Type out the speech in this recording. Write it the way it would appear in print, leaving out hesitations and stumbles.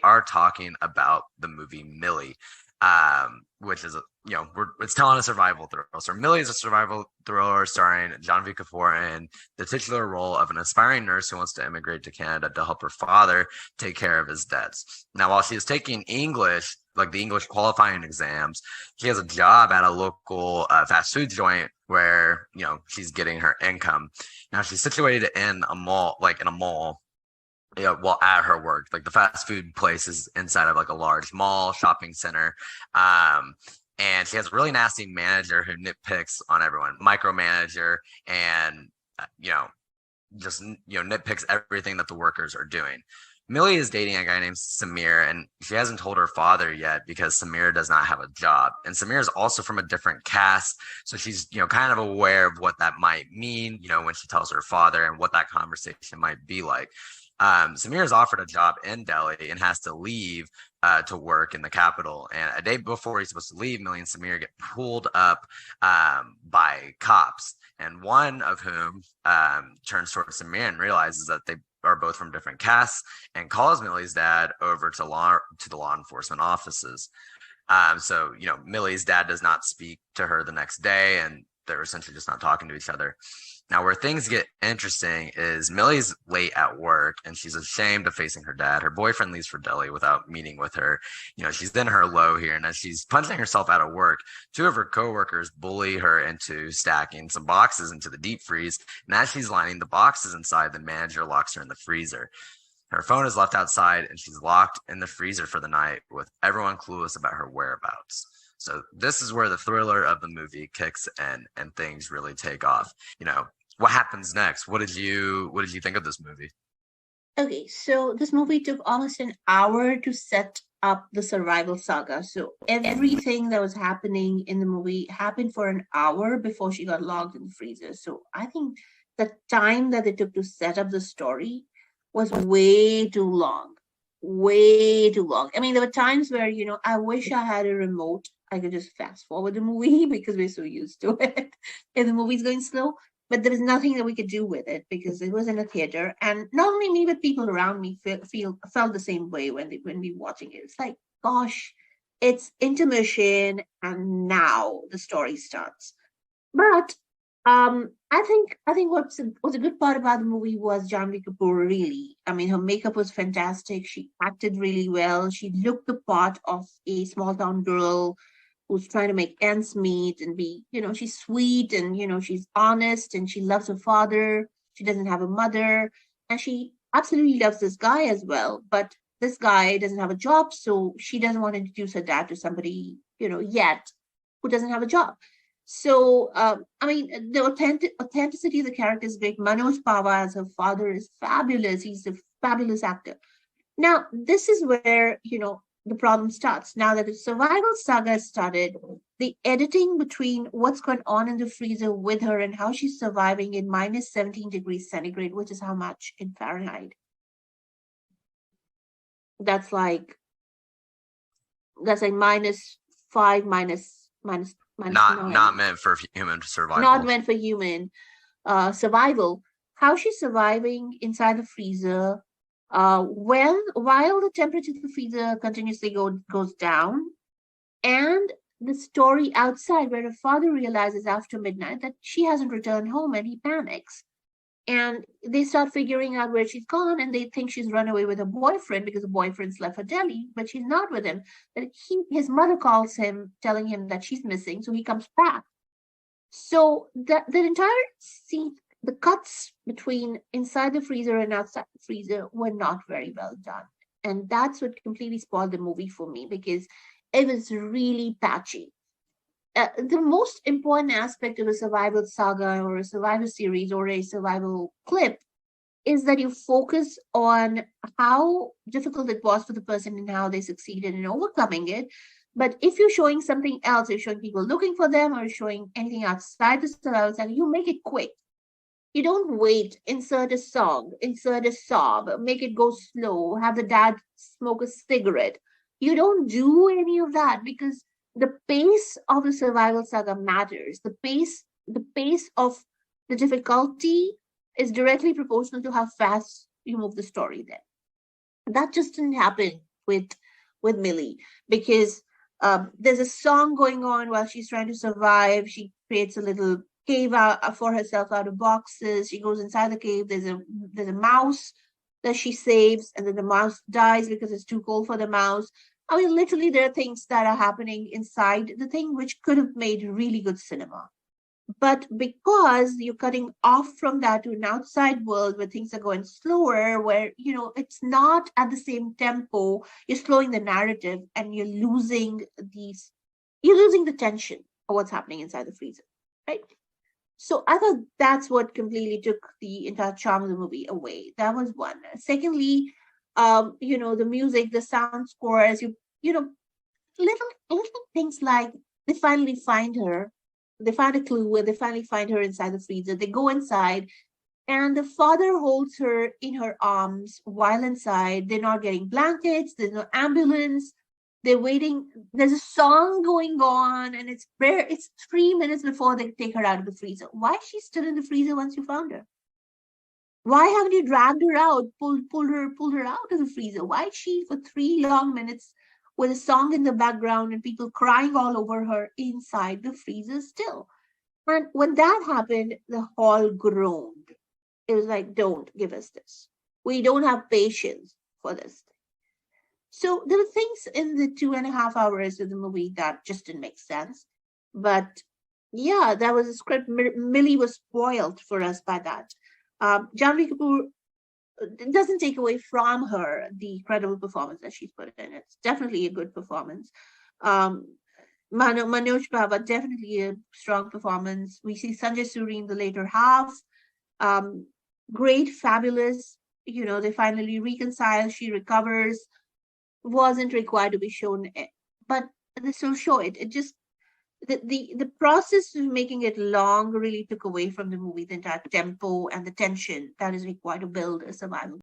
are talking about the movie Millie, which is it's telling a survival thriller. So Millie is a survival thriller starring Janhvi Kapoor in the titular role of an aspiring nurse who wants to immigrate to Canada to help her father take care of his debts. Now, while she is taking English, like the English qualifying exams, she has a job at a local fast food joint where she's getting her income. Now she's situated in a mall, well, at her work. Like the fast food place is inside of like a large mall shopping center. And she has a really nasty manager who nitpicks on everyone, micromanager, and just nitpicks everything that the workers are doing. Millie is dating a guy named Samir, and she hasn't told her father yet because Samir does not have a job. And Samir is also from a different caste, so she's kind of aware of what that might mean, when she tells her father and what that conversation might be like. Samir is offered a job in Delhi and has to leave to work in the capital. And a day before he's supposed to leave, Millie and Samir get pulled up by cops, and one of whom turns towards Samir and realizes that they are both from different castes and calls Millie's dad over to the law enforcement offices. So Millie's dad does not speak to her the next day, and they're essentially just not talking to each other. Now, where things get interesting is Millie's late at work and she's ashamed of facing her dad. Her boyfriend leaves for Delhi without meeting with her. She's in her low here. And as she's punching herself out of work, two of her coworkers bully her into stacking some boxes into the deep freeze. And as she's lining the boxes inside, the manager locks her in the freezer. Her phone is left outside and she's locked in the freezer for the night with everyone clueless about her whereabouts. So this is where the thriller of the movie kicks in and things really take off. What happens next? What did you think of this movie? Okay, so this movie took almost an hour to set up the survival saga. So everything that was happening in the movie happened for an hour before she got locked in the freezer. So I think the time that it took to set up the story was way too long. Way too long. I mean, there were times where, I wish I had a remote. I could just fast forward the movie because we're so used to it. If the movie's going slow, but there was nothing that we could do with it because it was in a theater, and not only me but people around me felt the same way when we watching it. It's like, gosh, it's intermission and now the story starts. But I think what's a good part about the movie was Janhvi Kapoor. Really, I mean, her makeup was fantastic. She acted really well. She looked the part of a small town girl who's trying to make ends meet and be, she's sweet and, she's honest and she loves her father. She doesn't have a mother and she absolutely loves this guy as well. But this guy doesn't have a job, so she doesn't want to introduce her dad to somebody, yet who doesn't have a job. So, I mean, the authenticity of the character is great. Manoj Pahwa as her father is fabulous. He's a fabulous actor. Now, this is where, the problem starts. Now that the survival saga started, the editing between what's going on in the freezer with her and how she's surviving in minus 17 degrees centigrade, which is how much in Fahrenheit? That's like minus 5, minus not 9. Meant for human survival. Not meant for human survival. How she's surviving inside the freezer, while the temperature of the freezer continuously goes down, and the story outside where her father realizes after midnight that she hasn't returned home, and he panics. And they start figuring out where she's gone, and they think she's run away with her boyfriend because the boyfriend's left for Delhi, but she's not with him. But his mother calls him, telling him that she's missing, so he comes back. So the entire scene, the cuts between inside the freezer and outside the freezer were not very well done. And that's what completely spoiled the movie for me because it was really patchy. The most important aspect of a survival saga or a survival series or a survival clip is that you focus on how difficult it was for the person and how they succeeded in overcoming it. But if you're showing something else, you're showing people looking for them or showing anything outside the survival saga, you make it quick. You don't wait, insert a song, insert a sob, make it go slow, have the dad smoke a cigarette. You don't do any of that because the pace of the survival saga matters. The pace of the difficulty is directly proportional to how fast you move the story there. That just didn't happen with Millie, because there's a song going on while she's trying to survive. She creates a little cave out for herself out of boxes. She goes inside the cave. There's a mouse that she saves, and then the mouse dies because it's too cold for the mouse. I mean, literally, there are things that are happening inside the thing which could have made really good cinema. But because you're cutting off from that to an outside world where things are going slower, where, it's not at the same tempo, you're slowing the narrative and you're losing the tension of what's happening inside the freezer, right? So I thought that's what completely took the entire charm of the movie away. That was one. Secondly, the music, the sound scores, little things like they finally find her. They find a clue where they finally find her inside the freezer. They go inside, and the father holds her in her arms while inside. They're not getting blankets. There's no ambulance. They're waiting. There's a song going on, and it's 3 minutes before they take her out of the freezer. Why is she still in the freezer once you found her? Why haven't you dragged her out, pulled her out of the freezer? Why is she for 3 long minutes with a song in the background and people crying all over her inside the freezer still? And when that happened, the hall groaned. It was like, don't give us this. We don't have patience for this. So there were things in the 2.5 hours of the movie that just didn't make sense. But yeah, that was a script. Millie was spoiled for us by that. Janhvi Kapoor doesn't take away from her the credible performance that she's put in. It's definitely a good performance. Manoj Pahwa, definitely a strong performance. We see Sanjay Suri in the later half. Great, fabulous. They finally reconcile. She recovers. Wasn't required to be shown, but they still show it. It just the process of making it long really took away from the movie, the entire tempo and the tension that is required to build a survival.